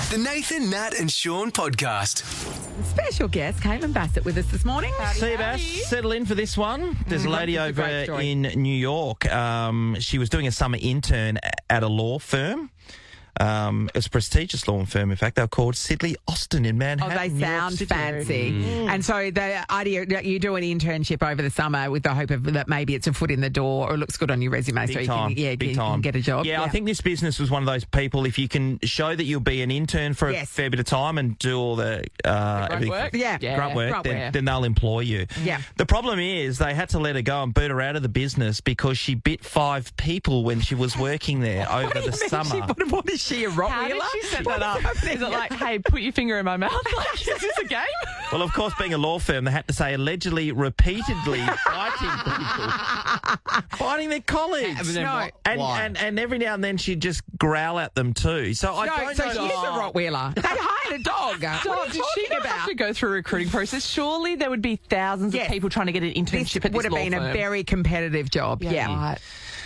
The Nathan, Nat and Shaun podcast. Special guest, Caitlin Bassett, with us this morning. See you, Bass. Settle in for this one. There's a lady over in New York. She was doing a summer intern at a law firm. It was a prestigious law firm, in fact. They were called Sidley Austin in Manhattan. Oh, they sound fancy. And so the idea that you do an internship over the summer with the hope of that maybe it's a foot in the door or it looks good on your resume so you can get a job. Yeah, I think this business was one of those people, if you can show that you'll be an intern for a fair bit of time and do all the grunt work, grunt work, then they'll employ you. Yeah. The problem is they had to let her go and boot her out of the business because she bit 5 people when she was working there over the summer. What is she, a Rottweiler? How did she set that up? Is it like, hey, put your finger in my mouth? Like, is this a game? Well, of course, being a law firm, they had to say allegedly, repeatedly biting people. Biting their colleagues. And every now and then she'd just growl at them too. So I don't know. So she's a Rottweiler. They hired a dog. Did she not have to go through a recruiting process? Surely there would be thousands of people trying to get an internship at this law firm. Would have been a very competitive job. Yeah. Right.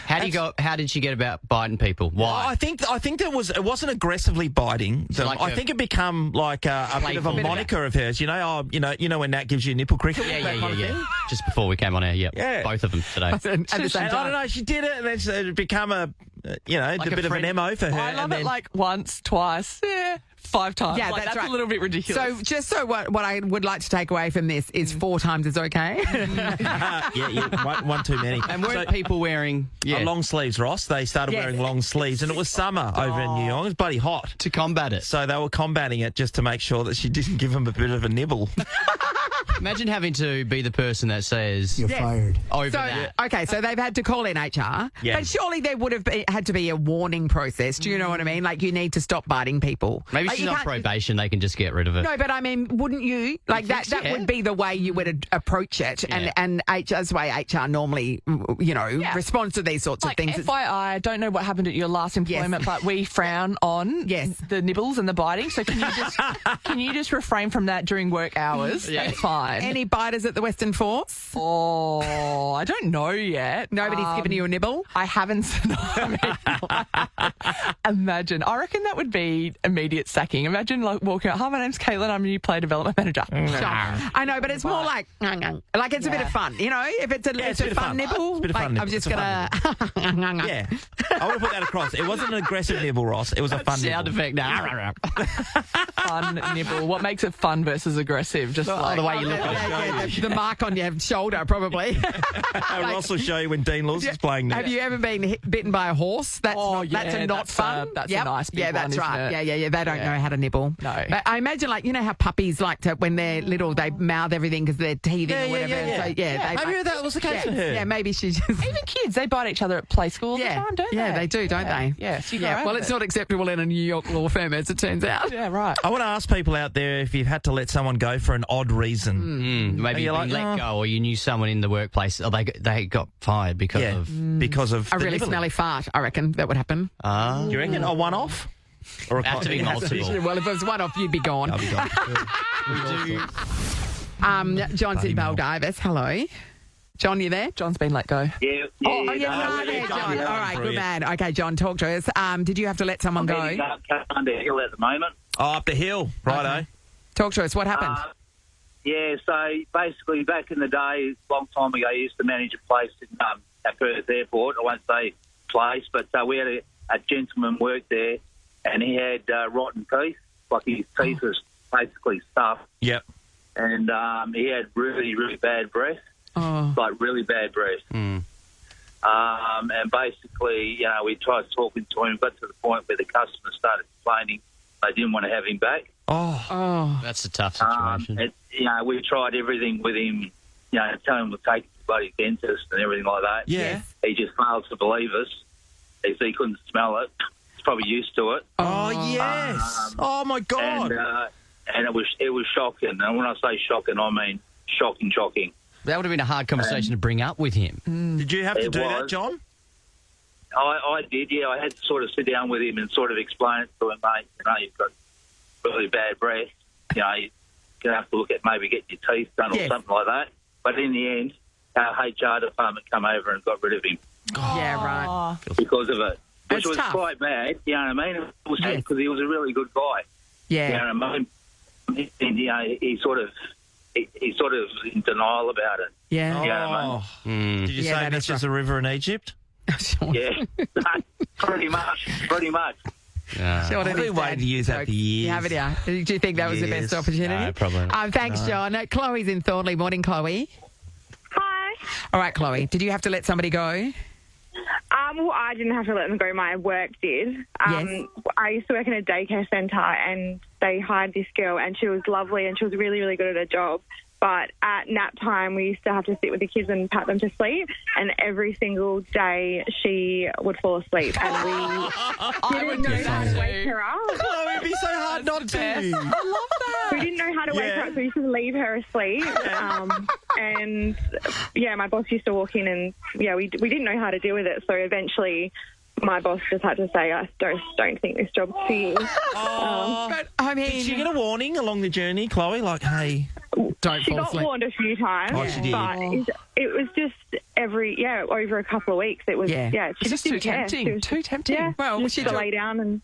How did she get about biting people? Why? I think it wasn't aggressively biting them. Like I think it became like a bit of a moniker of hers. You know when Nat gives you a nipple cricket. Yeah. Just before we came on air, both of them today. At the same time. I don't know. She did it, and then it became a bit of an MO for her. I love it like once, twice, 5 times. Yeah, that's right. a little bit ridiculous. So just what I would like to take away from this is 4 times is okay. One too many. And weren't people wearing long sleeves, Ross? They started wearing long sleeves, and it was summer over in New York. It was bloody hot. To combat it. So they were combating it just to make sure that she didn't give them a bit of a nibble. Imagine having to be the person that says you're fired over that. Okay, so they've had to call in HR, but surely there would have had to be a warning process. Do you know what I mean? Like, you need to stop biting people. Maybe she's on probation. They can just get rid of it. No, but I mean, wouldn't you? Like, that would be the way you would approach it, and HR's the way HR normally, responds to these sorts of things. FYI, I don't know what happened at your last employment, but we frown on the nibbles and the biting. So can you just refrain from that during work hours? Yeah. It's fine. Any biters at the Western Force? Oh, I don't know yet. Nobody's given you a nibble? I haven't. Imagine. I reckon that would be immediate sacking. Imagine like walking out, hi, my name's Caitlin, I'm your new player development manager. I know, but it's more like it's a bit of fun. You know, if it's a fun nibble, it's a bit of fun nibble. I'm just going to... Yeah. I want to put that across. It wasn't an aggressive nibble, Ross. It was a fun nibble. Sound effect now. Fun nibble. What makes it fun versus aggressive? Just like the way you look at it. The mark on your shoulder, probably. Ross will show you when Dean Lawson's playing next. Have you ever been bitten by a horse? That's not fun. That's a nice big one, that's right. isn't it? Yeah. They don't know how to nibble. No. But I imagine, like, you know how puppies like to, when they're little, they mouth everything because they're teething or whatever. Yeah. So, Maybe that was the case for her. Yeah, maybe she just... Even kids, they bite each other at play school all the time, don't they? Yeah, they do, don't they? Yeah. So Well, it's not acceptable in a New York law firm, as it turns out. Yeah, right. I want to ask people out there if you've had to let someone go for an odd reason. Maybe you let go, or you knew someone in the workplace, or they got fired because of a really smelly fart. I reckon that would happen. Do you reckon a one-off? Or a have to be multiple. Well, if it was one off, you'd be gone. I'll be gone. John's in Baldivis. Hello. John, you there? John's been let go. Yeah. You're right there, John. All right, good man. Okay, John, talk to us. Did you have to let someone go? I'm under hill at the moment. Oh, up the hill. Righto. Okay. Talk to us. What happened? So basically back in the day, a long time ago, I used to manage a place at Perth Airport. I won't say place, but we had a gentleman work there, and he had rotten teeth. Like, his teeth was basically stuffed. Yep. And he had really, really bad breath. Like, really bad breath. And basically, we tried talking to him, got to the point where the customer started complaining they didn't want to have him back. That's a tough situation. We tried everything with him, telling him to take him to bloody dentist and everything like that. Yeah. He just failed to believe us. He said he couldn't smell it. He's probably used to it. Oh, yes. Oh, my God. And it was shocking. And when I say shocking, I mean shocking. That would have been a hard conversation to bring up with him. Did you have to do that, John? I did, yeah. I had to sort of sit down with him and sort of explain it to him, mate. You've got really bad breath. You're going to have to look at maybe getting your teeth done or something like that. But in the end, our HR department come over and got rid of him. Yeah, right. Because of it. Which was tough. quite bad, you know what I mean? It was sad because he was a really good guy. You know, he's sort of in denial about it. Yeah. You know what I mean? Did you say this is a river in Egypt? Yeah, pretty much. I've been waiting to use that for years. You haven't, yeah. Do you think that was the best opportunity? No, probably not. Thanks, John. Chloe's in Thornley. Morning, Chloe. Hi. All right, Chloe. Did you have to let somebody go? Well, I didn't have to let them go. My work did. Yes. I used to work in a daycare centre, and they hired this girl, and she was lovely, and she was really, really good at her job. But at nap time, we used to have to sit with the kids and pat them to sleep. And every single day, she would fall asleep. And we didn't know how to wake her up. Oh, it'd be so hard not to. I love that. We didn't know how to wake her up, so we used to leave her asleep. And, my boss used to walk in and, we didn't know how to deal with it. So eventually my boss just had to say, I don't think this job's for you. But, I mean... Did she get a warning along the journey, Chloe? Like, hey... Don't She fall got asleep. warned a few times. Oh, she did. But it was just over a couple of weeks. It was, she It's just just too didn't care. tempting. She was, Too tempting. Yeah, Well, just she to lay down and...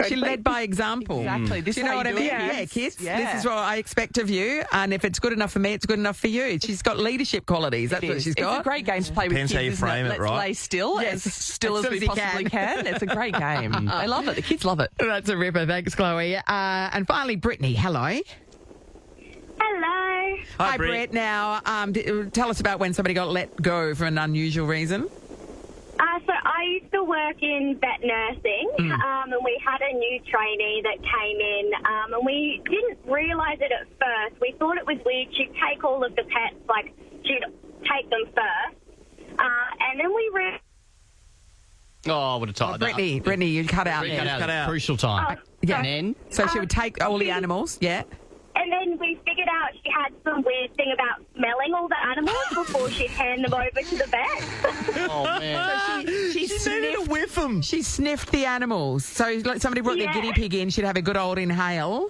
She led by example. Exactly. This Do is you know how what I do mean? it, Yeah, kids. kids. Yeah. This is what I expect of you. And if it's good enough for me, it's good enough for you. She's got leadership qualities. That's what she's got. It's a great game to play with Depends kids, how you isn't frame it, Let's right? lay still, Yes. as still As as soon we as you possibly can. It's a great game. I love it. The kids love it. That's a ripper. Thanks, Chloe. And finally, Brittany. Hello. Hello. Hi, Britt. Brett. Now, tell us about when somebody got let go for an unusual reason. So I used to work in vet nursing, and we had a new trainee that came in, and we didn't realise it at first. We thought it was weird. She'd take all of the pets, like she'd take them first, and then we realised... Oh, I would have tied that. Brittany, you cut out there. Cut out. Crucial time. Yeah. And then? So she would take all the animals, yeah. And then we figured out she had some weird thing about smelling all the animals before she'd hand them over to the vet. Oh, man. She needed to whiff them. She sniffed the animals. So like somebody brought their guinea pig in, she'd have a good old inhale.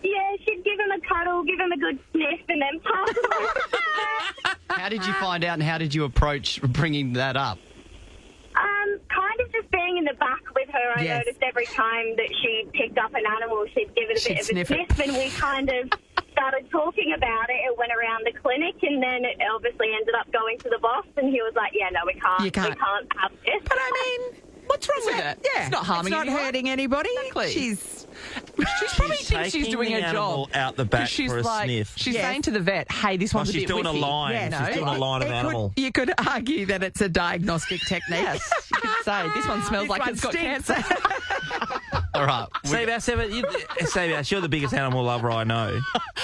Yeah, she'd give him a cuddle, give him a good sniff, and then pass him over to the vet. How did you find out and how did you approach bringing that up? Kind of just being in the back with her, I noticed every time that she picked up an animal, she'd give it a bit of a sniff, and we kind of started talking about it. It went around the clinic, and then it obviously ended up going to the boss, and he was like, yeah, no, we can't have this. But I mean... What's wrong with it? Yeah. It's not harming anyone. hurting anybody. Exactly. She's probably thinks she's doing her job. Out the back she's for a like, sniff. She's saying to the vet, hey, this one's a she's bit doing whiffy. a line. Yeah, She's doing a line of animal. You could argue that it's a diagnostic technique. Yes, you could say, this one smells like it's got cancer. All right. Seabass, you're the biggest animal lover I know.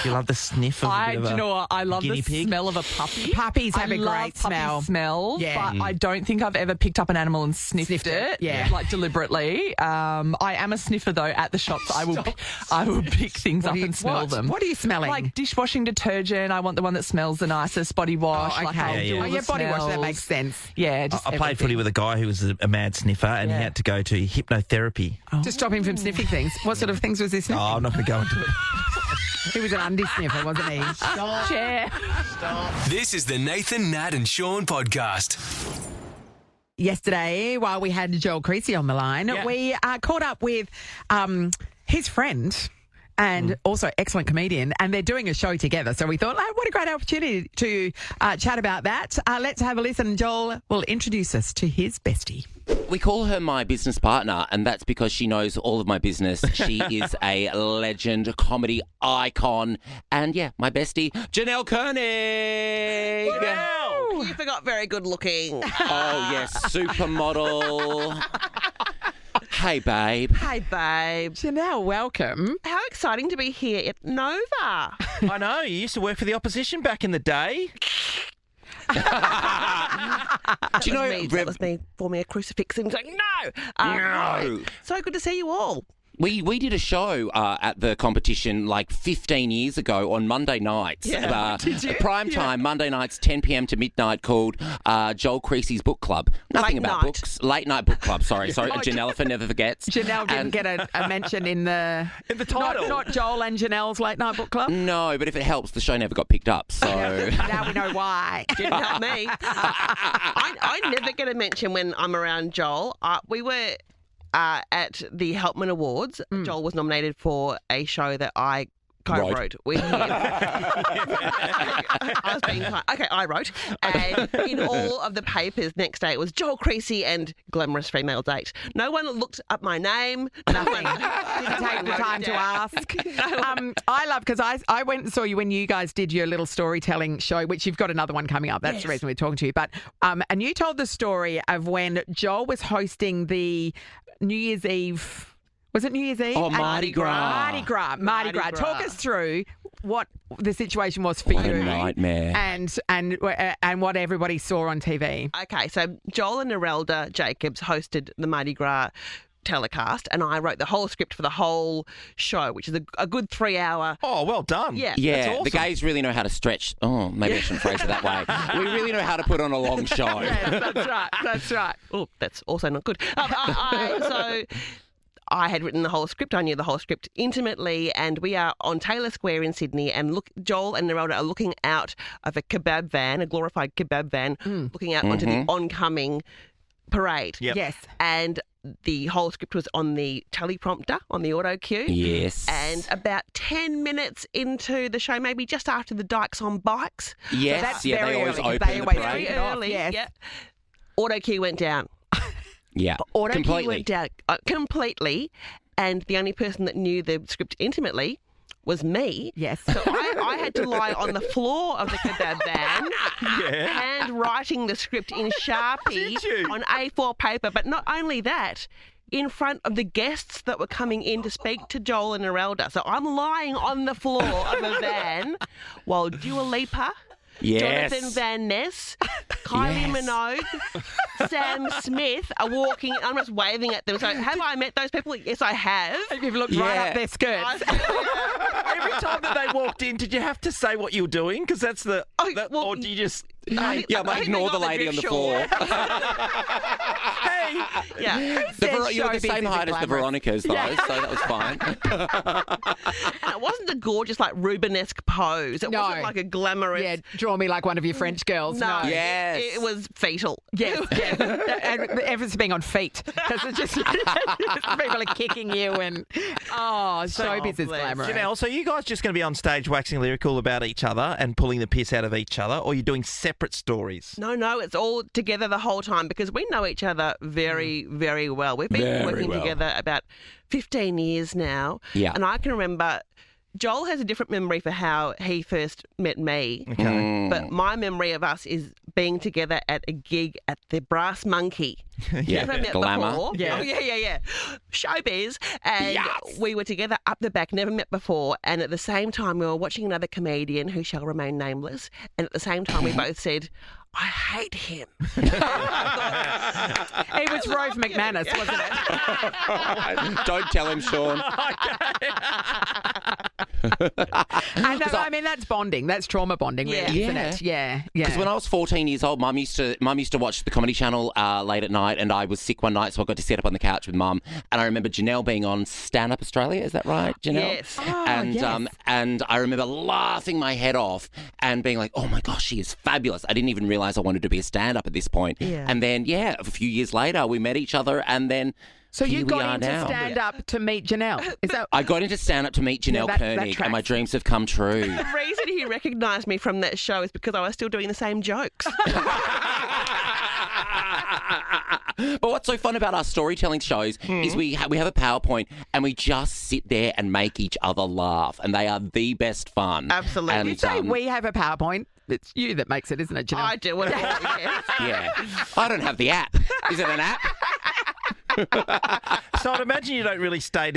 You love the sniff of Do you know what? I love guinea the pig. smell of a puppy. Puppies have I a great love smell. But I don't think I've ever picked up an animal and sniffed it. Yeah. Like deliberately. I am a sniffer though at the shops. I will pick things up and smell them. What are you smelling? Like dishwashing detergent. I want the one that smells the nicest. Body wash. Oh, Like okay. I'll do all the body wash, that smells. makes sense. Yeah, just I played footy with a guy who was a mad sniffer and he had to go to hypnotherapy. To stop him from sniffing things. What sort of things was he sniffing? Oh, I'm not going to go into it. He was an undie sniffer, wasn't he? chair. This is the Nathan, Nat and Shaun podcast. Yesterday, while we had Joel Creasy on the line, we caught up with his friend and also excellent comedian, and they're doing a show together. So we thought, what a great opportunity to chat about that. Let's have a listen. Joel will introduce us to his bestie. We call her my business partner, and that's because she knows all of my business. She is a legend, comedy icon, and my bestie, Janelle Koenig. Janelle! You forgot very good looking. Oh, yes, supermodel. Hey, babe. Hey, babe. Janelle, welcome. How exciting to be here at Nova. I know, you used to work for the opposition back in the day. Do you know, that was me for me a crucifix and going, no. No. So good to see you all. We did a show at the competition like 15 years ago on Monday nights. Did you? Prime time, Monday nights, 10 p.m. to midnight, called Joel Creasy's Book Club. Nothing Late about night. books. Late night book club, sorry. Janelle, if I never forgets. Janelle didn't get a mention in the title. Not Joel and Janelle's Late Night Book Club. No, but if it helps, the show never got picked up, so... Now we know why. Didn't help me. I never get a mention when I'm around Joel. We were at the Helpman Awards, Joel was nominated for a show that I co-wrote with him. I was being kind. Okay, I wrote. And in all of the papers next day, it was Joel Creasy and glamorous female date. No one looked up my name. Nothing. Didn't take the time to ask. I love, because I went and saw you when you guys did your little storytelling show, which you've got another one coming up. That's the reason we're talking to you. But and you told the story of when Joel was hosting the New Year's Eve. Was it New Year's Eve? Oh, Mardi Gras. Mardi Gras. Talk us through what the situation was for What you. a nightmare. And what everybody saw on TV. Okay, so Joel and Nerelda Jacobs hosted the Mardi Gras telecast, and I wrote the whole script for the whole show, which is a good 3 hour. Oh, well done. Yeah. Yeah, That's awesome. the gays really know how to stretch. Oh, maybe I shouldn't phrase it that way. We really know how to put on a long show. Yes, that's right. Oh, that's also not good. So I had written the whole script. I knew the whole script intimately, and we are on Taylor Square in Sydney, and Joel and Nerelda are looking out of a kebab van, a glorified kebab van, looking out onto the oncoming parade. Yep. Yes. And the whole script was on the teleprompter, on the auto cue. Yes. And about 10 minutes into the show, maybe just after the Dykes on Bikes. Yes, that's yeah, very they always early, 'cause open they the always parade. kick it off, Early, yes. yeah. Auto cue went down. Yeah, Auto cue completely. went down completely, and the only person that knew the script intimately was me. Yes. So I had to lie on the floor of the kebab van, hand writing the script in Sharpie on A4 paper. But not only that, in front of the guests that were coming in to speak to Joel and Nerelda. So I'm lying on the floor of the van while Dua Lipa, Yes. Jonathan Van Ness, Kylie Minogue, Sam Smith are walking. I'm just waving at them. So have I met those people? Yes, I have. You've looked right up their skirts. Every time that they walked in, did you have to say what you were doing? Because that's the... or do you just... Yeah, I might ignore the lady on the floor. Hey! Yeah. You were the same height as the Veronicas, though, so that was fine. And it wasn't a gorgeous, like, Rubenesque pose. It wasn't like a glamorous... Yeah, draw me like one of your French girls. No. Yes. It was fetal. Yes, yes. And the emphasis being on feet. Because it's just people are kicking you and, showbiz is glamorous. Janelle, so you guys just going to be on stage waxing lyrical about each other and pulling the piss out of each other, or you're doing separate stories? No, it's all together the whole time because we know each other very, very well. We've been working together about 15 years now. Yeah. And I can remember Joel has a different memory for how he first met me. Okay. But my memory of us is being together at a gig at the Brass Monkey. Yeah, Never met glamour. before. Yeah. Oh, yeah. Showbiz. And we were together up the back, never met before. And at the same time, we were watching another comedian who shall remain nameless. And at the same time, we both said, I hate him. It was Rove McManus, wasn't it? Don't tell him, Sean. And I mean, that's bonding. That's trauma bonding, really, isn't it? Yeah. Because when I was 14 years old, Mum used to watch the Comedy Channel late at night, and I was sick one night, so I got to sit up on the couch with Mum. And I remember Janelle being on Stand Up Australia. Is that right, Janelle? Yes. And I remember laughing my head off and being like, "Oh my gosh, she is fabulous!" I didn't even realise I wanted to be a stand-up at this point. Yeah. And then, a few years later, we met each other, and then. So here you we got are into now. stand-up to meet Janelle. Is that? I got into stand-up to meet Janelle that Koenig, tracks. and my dreams have come true. The reason he recognised me from that show is because I was still doing the same jokes. But what's so fun about our storytelling shows is we have a PowerPoint and we just sit there and make each other laugh, and they are the best fun. Absolutely. And, You say we have a PowerPoint. It's you that makes it, isn't it, Janelle? I do. Whatever. Yes. Yeah. I don't have the app. Is it an app? So I'd imagine you don't really stay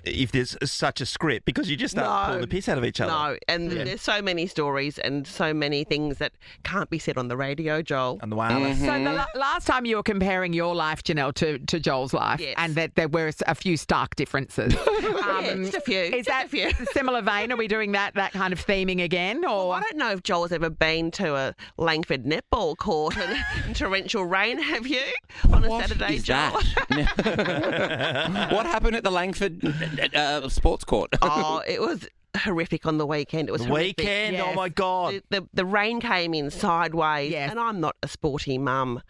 if there's such a script because you just start pulling the piss out of each other. No, and there's so many stories and so many things that can't be said on the radio, Joel. And the wireless. So the last time you were comparing your life, Janelle, to Joel's life, Yes. and that there were a few stark differences. Just a few. Is that a few. similar vein? Are we doing that kind of theming again? Or I don't know if Joel's ever been to a Langford netball court in torrential rain, have you? On a Saturday, Is Joel? that? What happened at the Langford sports court? Oh, it was horrific on the weekend. It was The horrific. weekend? Yes. Oh, my God. The rain came in sideways, Yes. and I'm not a sporty mum.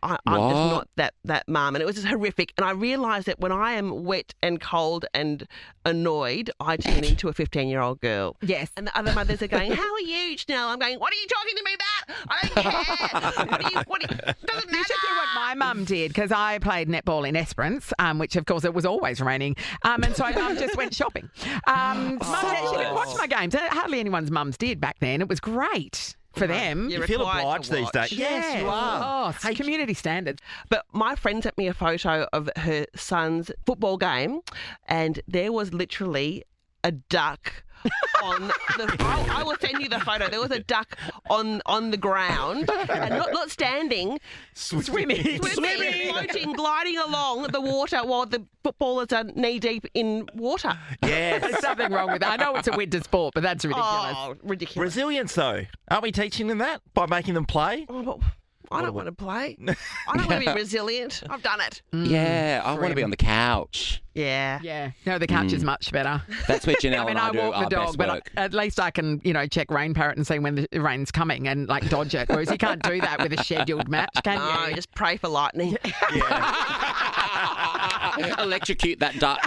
I'm just not that mum, and it was just horrific. And I realised that when I am wet and cold and annoyed, I turn into a 15-year-old girl. Yes. And the other mothers are going, "How are you, Janelle?" I'm going, "What are you talking to me about? I don't care. Doesn't matter." You should do what my mum did, because I played netball in Esperance, which, of course, it was always raining. And so mum just went shopping. Mum actually didn't watch my games. Hardly anyone's mums did back then. It was great for them. You feel obliged these days. Yes, you are. Oh, it's community standards. But my friend sent me a photo of her son's football game, and there was literally a duck on the. I will send you the photo. There was a duck on the ground, and not standing, swimming, floating, gliding along the water while the footballers are knee deep in water. Yes. There's something wrong with that. I know it's a winter sport, but that's ridiculous. Oh, ridiculous. Resilience, though. Aren't we teaching them that by making them play? Oh, but I don't want to play. I don't want to be resilient. I've done it. Yeah, I want to be on the couch. Yeah. Yeah. No, the couch is much better. That's where Janelle I mean, and I I do walk our the dog, best but work. at least I can, check Rain Parrot and see when the rain's coming and, dodge it. Whereas you can't do that with a scheduled match, can No, you? just pray for lightning. Electrocute that duck.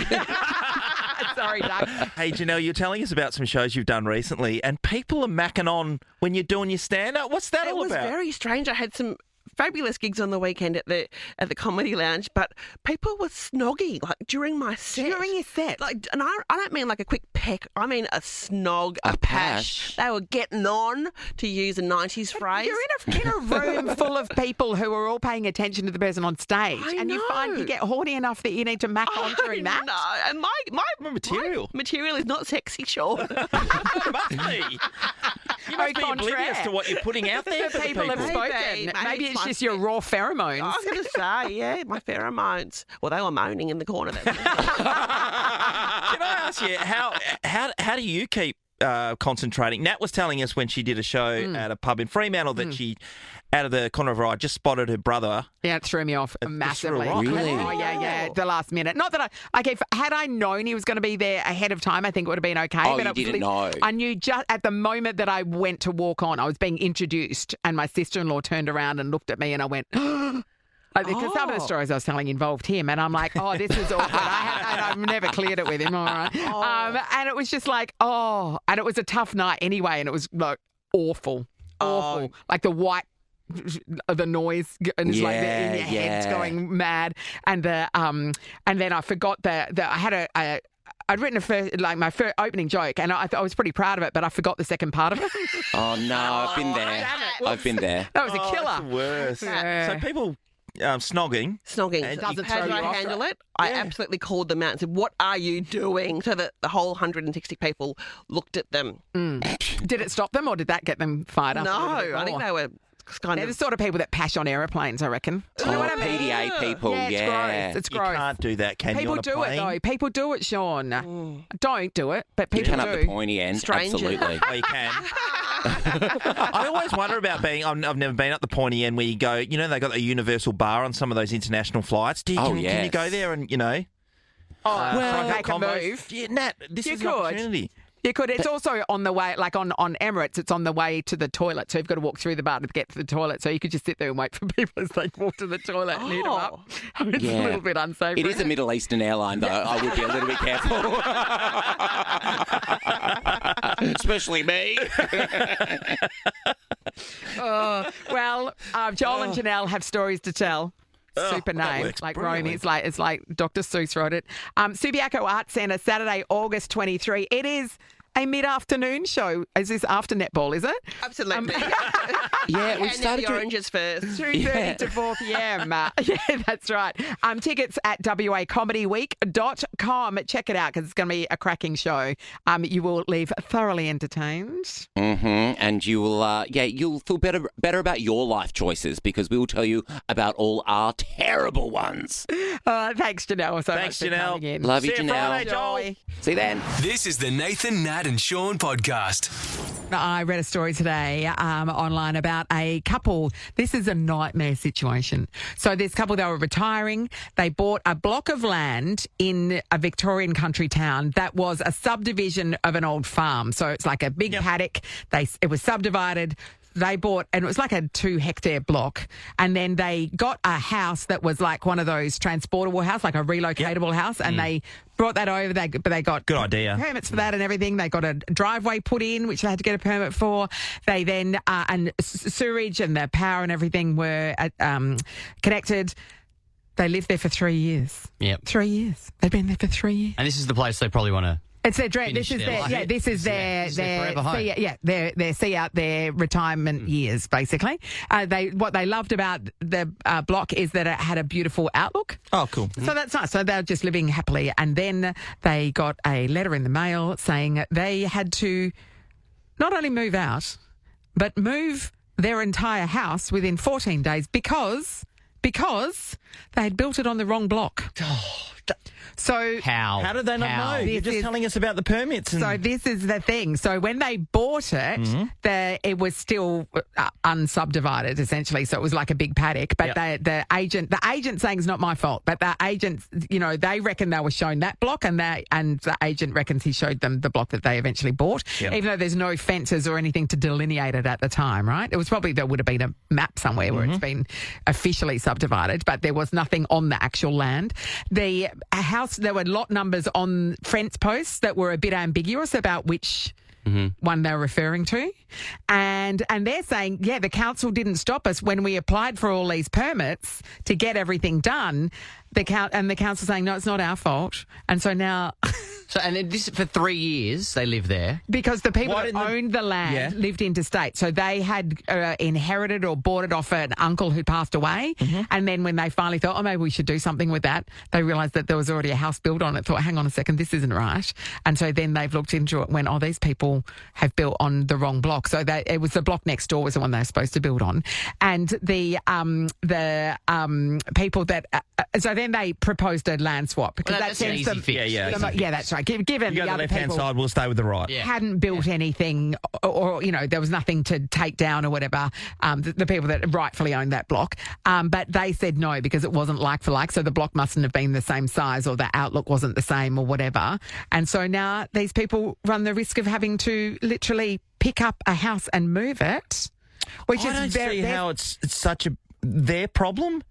Sorry, Doug. Hey, Janelle, you're telling us about some shows you've done recently, and people are macking on when you're doing your stand-up. What's that all about? It was very strange. I had some fabulous gigs on the weekend at the Comedy Lounge, but people were snogging during my set. During your set? And I don't mean like a quick peck. I mean a snog, a pash. They were getting on, to use a 90s phrase. You're in a room full of people who are all paying attention to the person on stage, I you find you get horny enough that you need to mac on during that. No, and my material is not sexy, Sean. It must be. You must be oblivious to what you're putting out there for the people. Have spoken. Maybe it's just your raw pheromones. I was going to say, yeah, my pheromones. Well, they were moaning in the corner. Can I ask you, how do you keep concentrating? Nat was telling us when she did a show at a pub in Fremantle that she, out of the corner of her eye, just spotted her brother. Yeah, it threw me off massively. Really? Oh, yeah, the last minute. Not that had I known he was going to be there ahead of time, I think it would have been okay. Oh, but you didn't know. I knew just at the moment that I went to walk on, I was being introduced, and my sister-in-law turned around and looked at me, and I went, because some of the stories I was telling involved him, and I'm like, oh, this is awkward. And I've never cleared it with him, all right. And it was just like, and it was a tough night anyway, and it was awful. Like the white, the noise, and it's like in your head's going mad, and and then I forgot that I had I'd written my first opening joke, and I was pretty proud of it, but I forgot the second part of it. Oh no, I've been there. I've been there. That was a killer. That's the worst. Yeah. So people snogging. Snogging. Doesn't How throw did you I off, handle it? I absolutely called them out and said, "What are you doing?" So that the whole 160 people looked at them. Did it stop them, or did that get them fired up? No, a little bit I think more? they were kind They're of... the sort of people that pash on airplanes, I reckon. Do you know what I mean? PDA people, Yeah, it's gross. It's You gross. can't do that, can People you, on a do plane? it, though. People do it, Sean. Don't do it, but You people can do. up the pointy end, Strangers. absolutely. Oh, you can. I always wonder about I've never been up the pointy end where you go, they got a universal bar on some of those international flights. Can you go there and, well, make a combos? move. Yeah, Nat, this You is an could. opportunity. You could. It's also on the way, like on Emirates, it's on the way to the toilet. So you've got to walk through the bar to get to the toilet. So you could just sit there and wait for people as they walk to the toilet and hit them up. It's a little bit unsafe. It is a Middle Eastern airline, though. I would be a little bit careful. Especially me. Joel and Janelle have stories to tell. Super that name, works like brilliantly. Romy. It's like Dr. Seuss wrote it. Subiaco Arts Centre, Saturday, August 23. It is a mid-afternoon show. Is this after netball, is it? Absolutely. Yeah, we And started the to... oranges first. 2:30 to 4 p.m. Yeah, that's right. Tickets at wacomedyweek.com. Check it out because it's going to be a cracking show. You will leave thoroughly entertained. And you will, you'll feel better about your life choices because we will tell you about all our terrible ones. Thanks, Janelle. Thanks, much for Janelle. coming in. Love you, See you Janelle. Friday, Joel. Joy. See you then. This is the Nathan, Nat and Sean podcast. I read a story today online about a couple. This is a nightmare situation. So this couple, they were retiring. They bought a block of land in a Victorian country town that was a subdivision of an old farm. So it's like a big paddock. It was subdivided. They bought, and it was like a 2-hectare block, and then they got a house that was like one of those transportable house, like a relocatable house, and they brought that over. They got good idea permits for that and everything. They got a driveway put in, which they had to get a permit for. They then and sewerage and the power and everything were connected. They lived there for 3 years. Yep, 3 years. They've been there for 3 years, and this is the place they probably want to. It's their dream. This is their see out their retirement years, basically. What they loved about the block is that it had a beautiful outlook. Oh, cool. So that's nice. So they're just living happily. And then they got a letter in the mail saying they had to not only move out, but move their entire house within 14 days because they had built it on the wrong block. So how did they not know? You're just telling us about the permits. So this is the thing. So when they bought it, it was still unsubdivided essentially. So it was like a big paddock. But the agent saying it's not my fault. But the agent, they reckon they were shown that block, and the agent reckons he showed them the block that they eventually bought. Yep. Even though there's no fences or anything to delineate it at the time, right? It was probably there would have been a map somewhere where it's been officially subdivided, but there was nothing on the actual land. The house, there were lot numbers on fence posts that were a bit ambiguous about which one they were referring to. And they're saying, the council didn't stop us when we applied for all these permits to get everything done. The council saying, no, it's not our fault. And so now... and this for 3 years they lived there? Because the people that owned the land lived interstate. So they had inherited or bought it off an uncle who passed away. And then when they finally thought, maybe we should do something with that, they realised that there was already a house built on it. Thought, hang on a second, this isn't right. And so then they've looked into it and went, these people have built on the wrong block. So it was the block next door was the one they were supposed to build on. And the people that... so then they proposed a land swap. Because that's an easy fix. Yeah, that's right. Given you go the to the other left-hand people side, we'll stay with the right. hadn't built anything or there was nothing to take down or whatever, the people that rightfully owned that block. But they said no because it wasn't like for like, so the block mustn't have been the same size or the outlook wasn't the same or whatever. And so now these people run the risk of having to literally pick up a house and move it, which I don't see how it's such their problem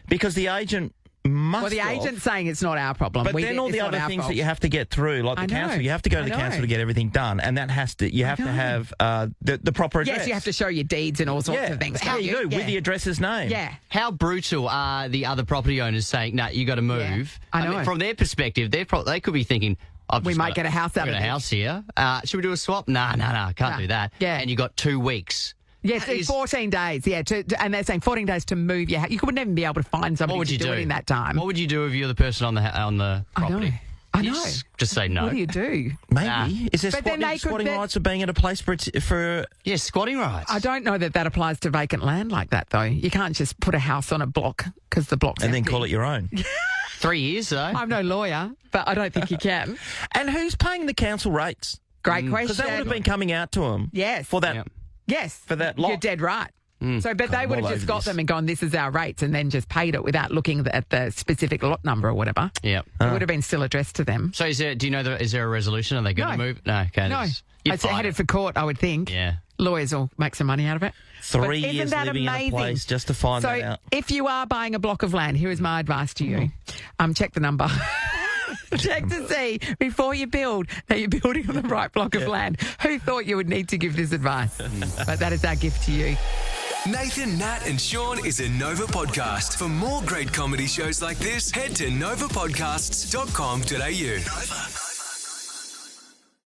because the agent agent's saying it's not our problem. But then all the other things that you have to get through, like the council, you have to go to the council to get everything done, and that has to you have to have the proper address. Yes, you have to show your deeds and all sorts of things. How you do with the addressor's name. Yeah. How brutal are the other property owners saying, "No, you got to move"? I know. mean, from their perspective, they could be thinking, we might get a house out of it. A house here. Should we do a swap? No, can't do that. Yeah. And you got 2 weeks. Yes, it's 14 days. Yeah, and they're saying 14 days to move your house. You would never be able to find somebody to do it in that time. What would you do if you're the person on the property? I know. Just say no. What do you do? Maybe. Is there squatting rights of being at a place for... Yeah, squatting rights. I don't know that applies to vacant land like that, though. You can't just put a house on a block because the block's and empty. then call it your own. 3 years, though. I'm no lawyer, but I don't think you can. And who's paying the council rates? Great question. Because that would have been coming out to them. Yes. For that... Yes. For that lot. You're dead right. So, but they would have just got them and gone, this is our rates, and then just paid it without looking at the specific lot number or whatever. Yeah. It would have been still addressed to them. So, is there a resolution? Are they going to move? No. Okay. No. It's headed for court, I would think. Yeah. Lawyers will make some money out of it. 3 years living in a place just to find that out. So, if you are buying a block of land, here is my advice to you. Check the number. Check to see before you build that you're building on the right block of land. Who thought you would need to give this advice? But that is our gift to you. Nathan, Nat and Shaun is a Nova podcast. For more great comedy shows like this, head to novapodcasts.com.au. Nova.